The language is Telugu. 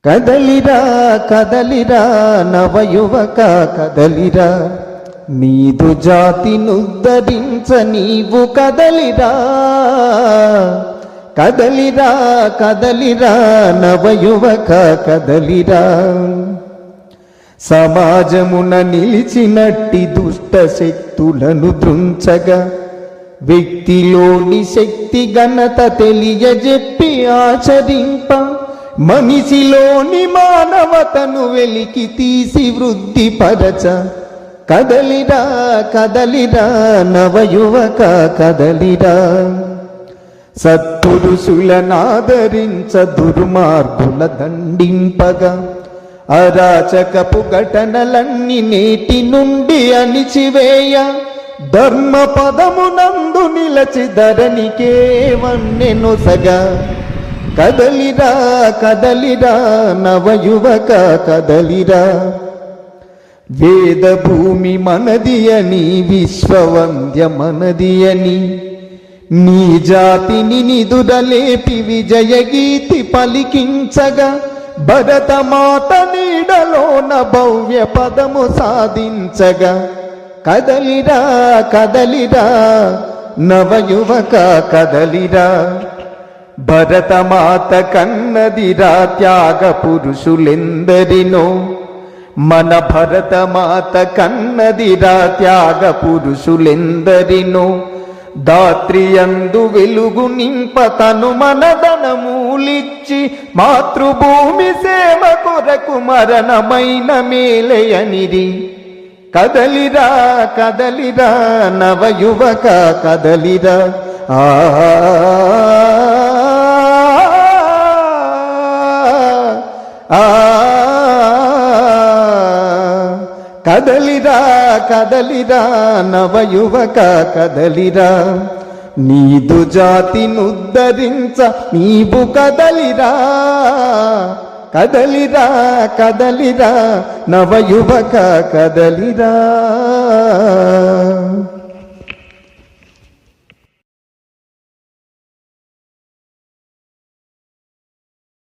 కదలిరా కదలిరా నవయువక కదలిరా, నీదు జాతినుద్ధరించ నీవు కదలిరా. కదలిరా కదలిరా నవయువక కదలిరా, సమాజమున నిలిచినట్టి దుష్ట శక్తులను దృంచగా వ్యక్తిలోని శక్తి ఘనత తెలియజెప్పి ఆచరింప, మనిషిలోని మానవతను వెలికి తీసి వృద్ధి పరచ. కదలిరా కదలిరా నవయువక కదలిరా, సత్పురుషులనాదరించ దుర్మార్గుల దండింపగా అరాచకపు ఘటనలన్నీ నేటి నుండి అణిచివేయ, ధర్మ పదమునందు నిలచి ధరణికే వన్నెనొసగా. కదలిరా కదలిరా నవయువక కదలిరా, వేద భూమి మనది అని విశ్వవంద్య మనది అని నీ జాతిని నిదురలేపి విజయగీతి పలికించగా, భరతమాత నీడలోన భవ్య పదము సాధించగా. కదలిరా కదలిరా నవయువక కదలిరా, భరతమాత కన్నదిరా త్యాగ పురుషులెందరినో, మన భరతమాత కన్నదిరా త్యాగ పురుషులెందరినో. దాత్రియందు వెలుగు నింప తను మనదనమూలిచ్చి, మాతృభూమి సేవ కొరకు మరణమైన మేలయనిది. కదలిరా కదలిరా నవయువక కదలిరా, కదలిరా కదలిరా నవయువక కదలిరా, నీదు జాతినుద్ధరించ నీవు కదలిరా. కదలిరా కదలిరా నవయువక కదలిరా.